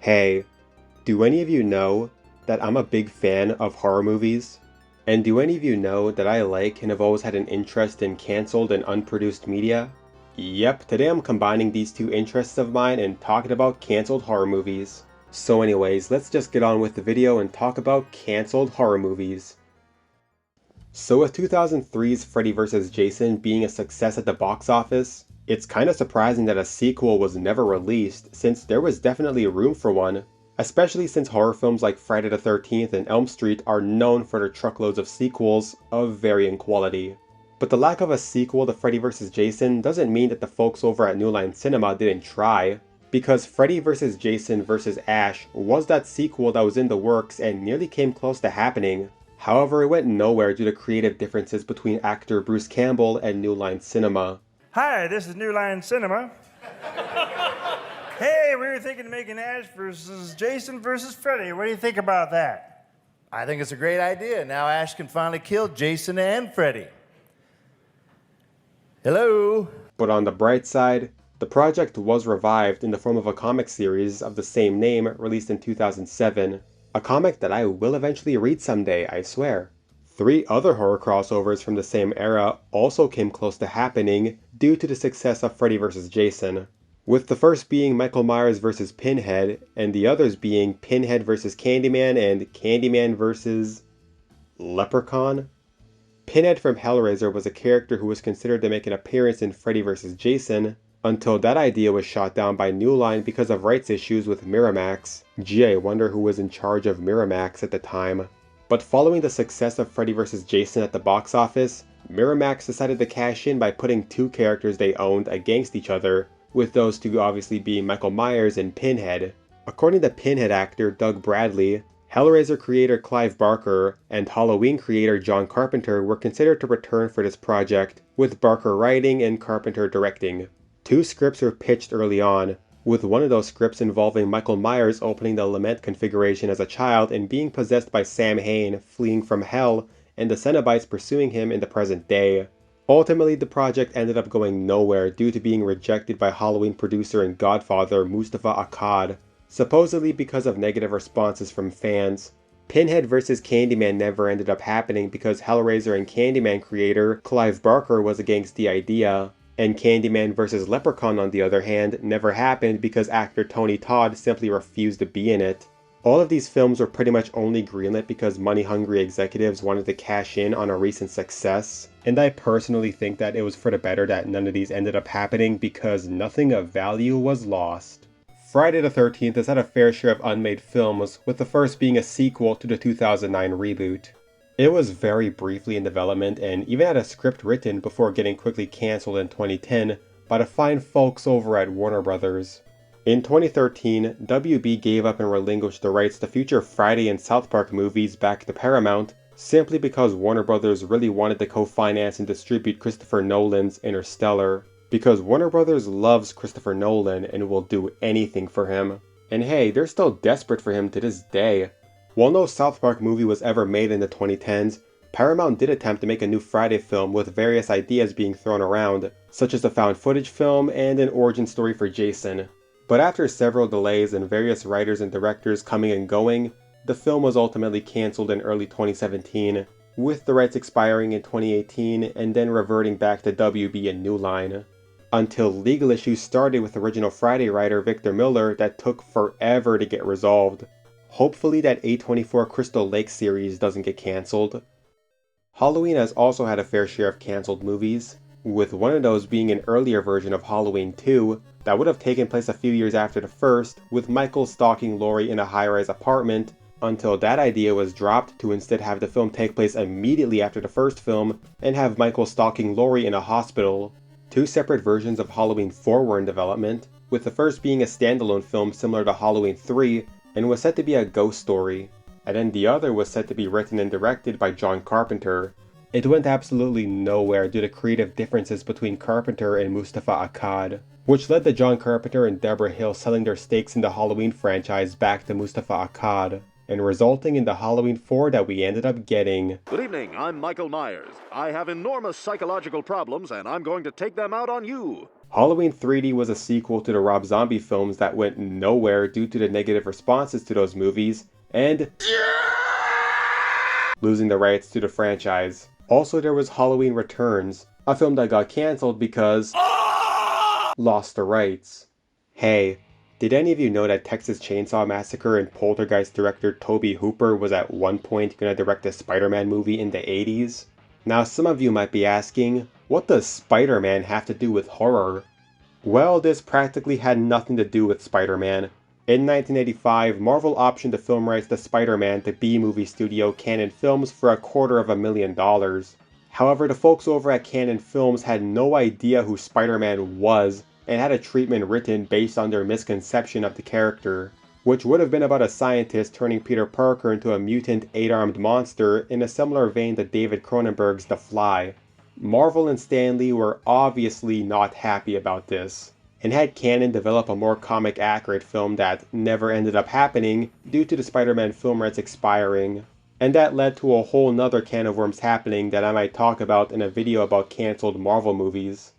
Hey, do any of you know that I'm a big fan of horror movies? And do any of you know that I like and have always had an interest in cancelled and unproduced media? Yep, today I'm combining these two interests of mine and talking about cancelled horror movies. So anyways, let's just get on with the video and talk about cancelled horror movies. So with 2003's Freddy vs. Jason being a success at the box office, it's kinda surprising that a sequel was never released, since there was definitely room for one, especially since horror films like Friday the 13th and Elm Street are known for their truckloads of sequels of varying quality. But the lack of a sequel to Freddy vs. Jason doesn't mean that the folks over at New Line Cinema didn't try, because Freddy vs. Jason vs. Ash was that sequel that was in the works and nearly came close to happening. However, it went nowhere due to creative differences between actor Bruce Campbell and New Line Cinema. Hi, this is New Line Cinema. Hey, we were thinking of making Ash versus Jason versus Freddy. What do you think about that? I think it's a great idea. Now Ash can finally kill Jason and Freddy. Hello? But on the bright side, the project was revived in the form of a comic series of the same name released in 2007. A comic that I will eventually read someday, I swear. 3 other horror crossovers from the same era also came close to happening due to the success of Freddy vs. Jason, with the first being Michael Myers vs. Pinhead, and the others being Pinhead vs. Candyman and Candyman vs. Leprechaun. Pinhead from Hellraiser was a character who was considered to make an appearance in Freddy vs. Jason, until that idea was shot down by New Line because of rights issues with Miramax. Gee, I wonder who was in charge of Miramax at the time. But following the success of Freddy vs. Jason at the box office, Miramax decided to cash in by putting 2 characters they owned against each other, with those 2 obviously being Michael Myers and Pinhead. According to Pinhead actor Doug Bradley, Hellraiser creator Clive Barker and Halloween creator John Carpenter were considered to return for this project, with Barker writing and Carpenter directing. 2 scripts were pitched early on, with one of those scripts involving Michael Myers opening the Lament configuration as a child and being possessed by Sam Hain fleeing from hell and the Cenobites pursuing him in the present day. Ultimately, the project ended up going nowhere due to being rejected by Halloween producer and Godfather Mustafa Akkad, supposedly because of negative responses from fans. Pinhead vs. Candyman never ended up happening because Hellraiser and Candyman creator Clive Barker was against the idea, and Candyman vs. Leprechaun on the other hand never happened because actor Tony Todd simply refused to be in it. All of these films were pretty much only greenlit because money-hungry executives wanted to cash in on a recent success, and I personally think that it was for the better that none of these ended up happening because nothing of value was lost. Friday the 13th has had a fair share of unmade films, with the first being a sequel to the 2009 reboot. It was very briefly in development and even had a script written before getting quickly cancelled in 2010 by the fine folks over at Warner Brothers. In 2013, WB gave up and relinquished the rights to future Friday and South Park movies back to Paramount, simply because Warner Brothers really wanted to co-finance and distribute Christopher Nolan's Interstellar. Because Warner Brothers loves Christopher Nolan and will do anything for him. And hey, they're still desperate for him to this day. While no South Park movie was ever made in the 2010s, Paramount did attempt to make a new Friday film with various ideas being thrown around, such as a found footage film and an origin story for Jason. But after several delays and various writers and directors coming and going, the film was ultimately cancelled in early 2017, with the rights expiring in 2018 and then reverting back to WB and New Line. Until legal issues started with original Friday writer Victor Miller that took forever to get resolved. Hopefully that A24 Crystal Lake series doesn't get cancelled. Halloween has also had a fair share of cancelled movies, with one of those being an earlier version of Halloween 2 that would have taken place a few years after the first, with Michael stalking Laurie in a high-rise apartment, until that idea was dropped to instead have the film take place immediately after the first film and have Michael stalking Laurie in a hospital. 2 separate versions of Halloween 4 were in development, with the first being a standalone film similar to Halloween 3 and was said to be a ghost story, and then the other was said to be written and directed by John Carpenter. It went absolutely nowhere due to creative differences between Carpenter and Mustafa Akkad, which led to John Carpenter and Deborah Hill selling their stakes in the Halloween franchise back to Mustafa Akkad, and resulting in the Halloween 4 that we ended up getting. Good evening, I'm Michael Myers. I have enormous psychological problems and I'm going to take them out on you. Halloween 3D was a sequel to the Rob Zombie films that went nowhere due to the negative responses to those movies, and losing the rights to the franchise. Also, there was Halloween Returns, a film that got cancelled because lost the rights. Hey, did any of you know that Texas Chainsaw Massacre and Poltergeist director Toby Hooper was at one point gonna direct a Spider-Man movie in the 80s? Now some of you might be asking, what does Spider-Man have to do with horror? Well, this practically had nothing to do with Spider-Man. In 1985, Marvel optioned the film rights to Spider-Man to B-movie studio Cannon Films for $250,000. However, the folks over at Cannon Films had no idea who Spider-Man was, and had a treatment written based on their misconception of the character, which would have been about a scientist turning Peter Parker into a mutant 8-armed monster in a similar vein to David Cronenberg's The Fly. Marvel and Stan Lee were obviously not happy about this, and had Cannon develop a more comic-accurate film that never ended up happening due to the Spider-Man film rights expiring. And that led to a whole nother can of worms happening that I might talk about in a video about cancelled Marvel movies.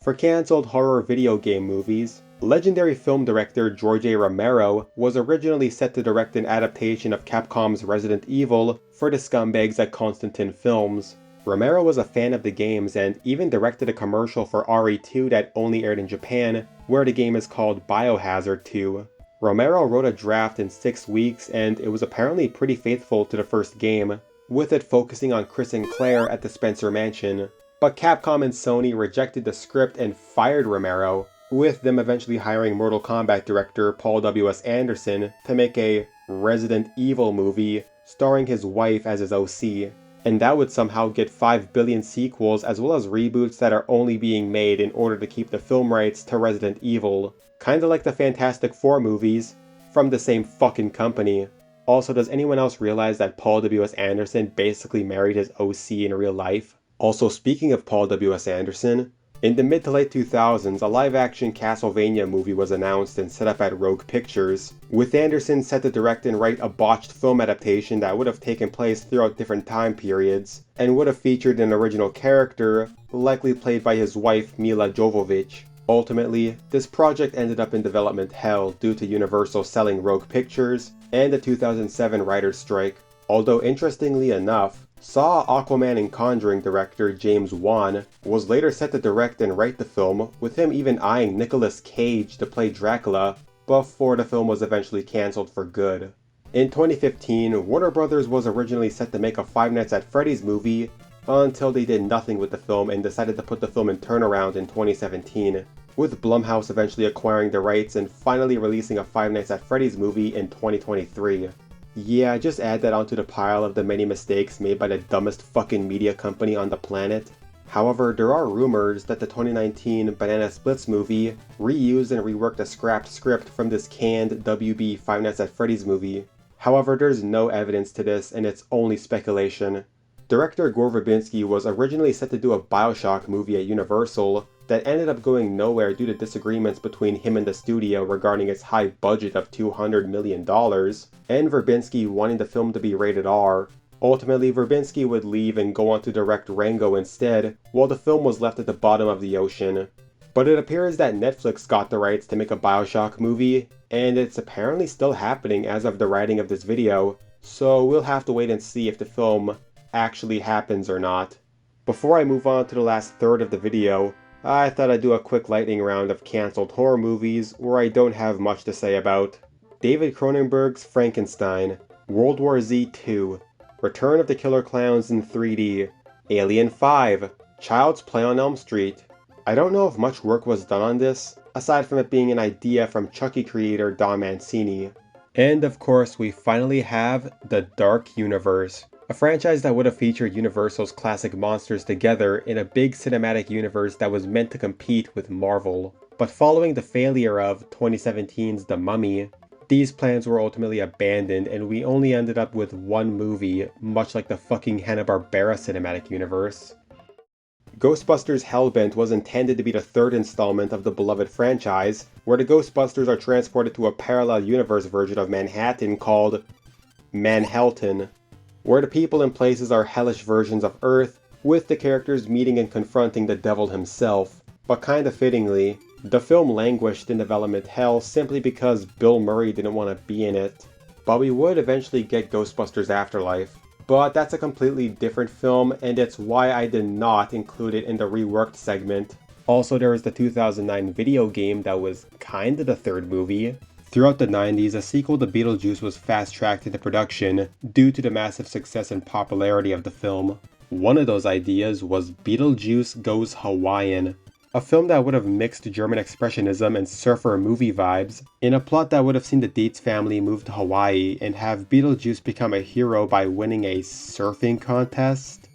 For cancelled horror video game movies, legendary film director George A. Romero was originally set to direct an adaptation of Capcom's Resident Evil for the scumbags at Constantine Films. Romero was a fan of the games and even directed a commercial for RE2 that only aired in Japan, where the game is called Biohazard 2. Romero wrote a draft in 6 weeks and it was apparently pretty faithful to the first game, with it focusing on Chris and Claire at the Spencer Mansion. But Capcom and Sony rejected the script and fired Romero, with them eventually hiring Mortal Kombat director Paul W.S. Anderson to make a Resident Evil movie starring his wife as his OC. And that would somehow get 5 billion sequels as well as reboots that are only being made in order to keep the film rights to Resident Evil. Kinda like the Fantastic Four movies, from the same fucking company. Also, does anyone else realize that Paul W.S. Anderson basically married his OC in real life? Also, speaking of Paul W.S. Anderson, in the mid to late 2000s, a live-action Castlevania movie was announced and set up at Rogue Pictures, with Anderson set to direct and write a botched film adaptation that would have taken place throughout different time periods, and would have featured an original character, likely played by his wife Mila Jovovich. Ultimately, this project ended up in development hell due to Universal selling Rogue Pictures and the 2007 writer's strike. Although interestingly enough, Saw, Aquaman and Conjuring director James Wan was later set to direct and write the film, with him even eyeing Nicolas Cage to play Dracula, before the film was eventually cancelled for good. In 2015, Warner Bros. Was originally set to make a Five Nights at Freddy's movie, until they did nothing with the film and decided to put the film in turnaround in 2017, with Blumhouse eventually acquiring the rights and finally releasing a Five Nights at Freddy's movie in 2023. Yeah, just add that onto the pile of the many mistakes made by the dumbest fucking media company on the planet. However, there are rumors that the 2019 Banana Splits movie reused and reworked a scrapped script from this canned WB Five Nights at Freddy's movie. However, there's no evidence to this and it's only speculation. Director Gore Verbinski was originally set to do a BioShock movie at Universal that ended up going nowhere due to disagreements between him and the studio regarding its high budget of $200 million, and Verbinski wanting the film to be rated R. Ultimately, Verbinski would leave and go on to direct Rango instead, while the film was left at the bottom of the ocean. But it appears that Netflix got the rights to make a BioShock movie, and it's apparently still happening as of the writing of this video, so we'll have to wait and see if the film actually happens or not. Before I move on to the last third of the video, I thought I'd do a quick lightning round of cancelled horror movies where I don't have much to say about. David Cronenberg's Frankenstein, World War Z 2, Return of the Killer Clowns in 3D, Alien 5, Child's Play on Elm Street. I don't know if much work was done on this, aside from it being an idea from Chucky creator Don Mancini. And of course, we finally have The Dark Universe, a franchise that would have featured Universal's classic monsters together in a big cinematic universe that was meant to compete with Marvel. But following the failure of 2017's The Mummy, these plans were ultimately abandoned and we only ended up with one movie, much like the fucking Hanna-Barbera cinematic universe. Ghostbusters Hellbent was intended to be the third installment of the beloved franchise, where the Ghostbusters are transported to a parallel universe version of Manhattan called Manhattan, where the people and places are hellish versions of Earth, with the characters meeting and confronting the devil himself. but kinda fittingly, the film languished in development hell simply because Bill Murray didn't want to be in it. But we would eventually get Ghostbusters Afterlife. But that's a completely different film, and it's why I did not include it in the Reworked segment. Also, there was the 2009 video game that was kinda the third movie. Throughout the 90s, a sequel to Beetlejuice was fast-tracked into production due to the massive success and popularity of the film. One of those ideas was Beetlejuice Goes Hawaiian, a film that would have mixed German expressionism and surfer movie vibes, in a plot that would have seen the Dietz family move to Hawaii and have Beetlejuice become a hero by winning a surfing contest.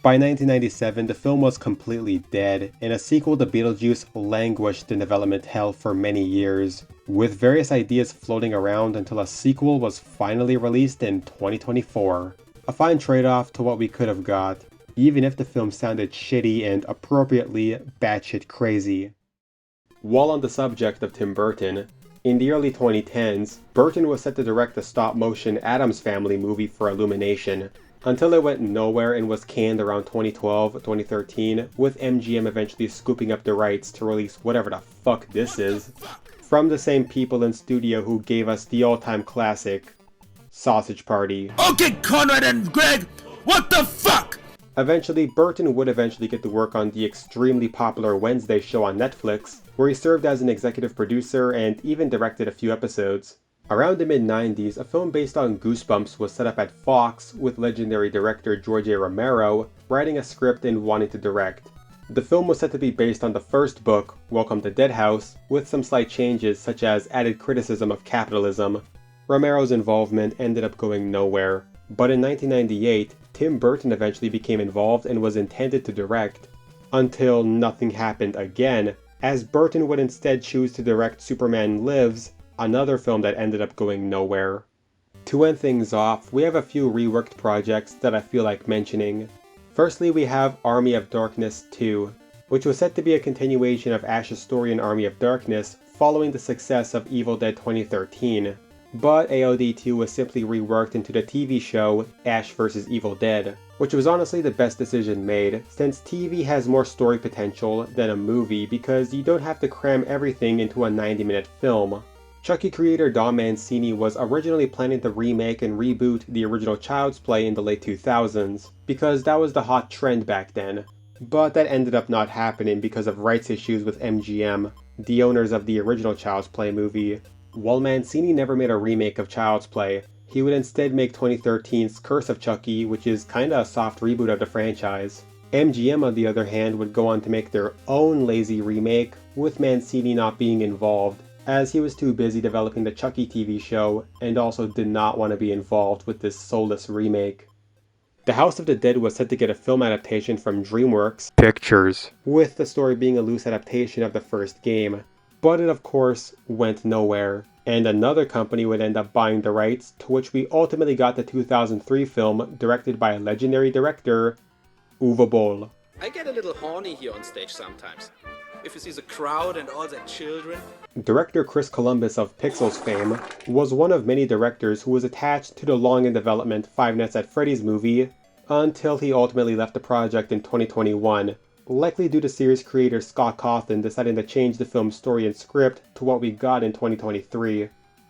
By 1997, the film was completely dead, and a sequel to Beetlejuice languished in development hell for many years, with various ideas floating around until a sequel was finally released in 2024. A fine trade-off to what we could have got, even if the film sounded shitty and appropriately batshit crazy. While on the subject of Tim Burton, in the early 2010s, Burton was set to direct the stop-motion Addams Family movie for Illumination, until it went nowhere and was canned around 2012-2013, with MGM eventually scooping up the rights to release whatever the fuck this is, from the same people in studio who gave us the all-time classic, Sausage Party. Okay, Conrad and Greg, what the fuck? Eventually, Burton would eventually get to work on the extremely popular Wednesday show on Netflix, where he served as an executive producer and even directed a few episodes. Around the mid-90s, a film based on Goosebumps was set up at Fox, with legendary director George A. Romero writing a script and wanting to direct. The film was set to be based on the first book, Welcome to Deadhouse, with some slight changes such as added criticism of capitalism. Romero's involvement ended up going nowhere, but in 1998, Tim Burton eventually became involved and was intended to direct, until nothing happened again, as Burton would instead choose to direct Superman Lives, another film that ended up going nowhere. To end things off, we have a few reworked projects that I feel like mentioning. Firstly, we have Army of Darkness 2, which was set to be a continuation of Ash's story in Army of Darkness following the success of Evil Dead 2013. But AOD2 was simply reworked into the TV show Ash vs. Evil Dead, which was honestly the best decision made, since TV has more story potential than a movie because you don't have to cram everything into a 90-minute film. Chucky creator Don Mancini was originally planning to remake and reboot the original Child's Play in the late 2000s, because that was the hot trend back then, but that ended up not happening because of rights issues with MGM, the owners of the original Child's Play movie. While Mancini never made a remake of Child's Play, he would instead make 2013's Curse of Chucky, which is kinda a soft reboot of the franchise. MGM, on the other hand, would go on to make their own lazy remake, with Mancini not being involved, as he was too busy developing the Chucky TV show and also did not want to be involved with this soulless remake. The House of the Dead was set to get a film adaptation from DreamWorks Pictures, with the story being a loose adaptation of the first game. But it of course went nowhere, and another company would end up buying the rights, to which we ultimately got the 2003 film directed by legendary director Uwe Boll. I get a little horny here on stage sometimes. If you see the crowd and all the children. Director Chris Columbus of Pixels fame was one of many directors who was attached to the long in development Five Nights at Freddy's movie, until he ultimately left the project in 2021. Likely due to series creator Scott Cawthon deciding to change the film's story and script to what we got in 2023.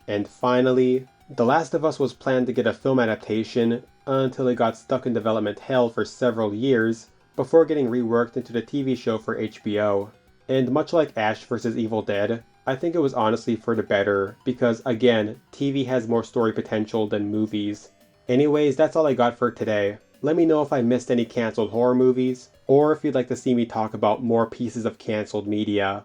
And finally, The Last of Us was planned to get a film adaptation until it got stuck in development hell for several years before getting reworked into the TV show for HBO. And much like Ash vs. Evil Dead, I think it was honestly for the better because again, TV has more story potential than movies. Anyways, that's all I got for today. Let me know if I missed any cancelled horror movies, or if you'd like to see me talk about more pieces of cancelled media.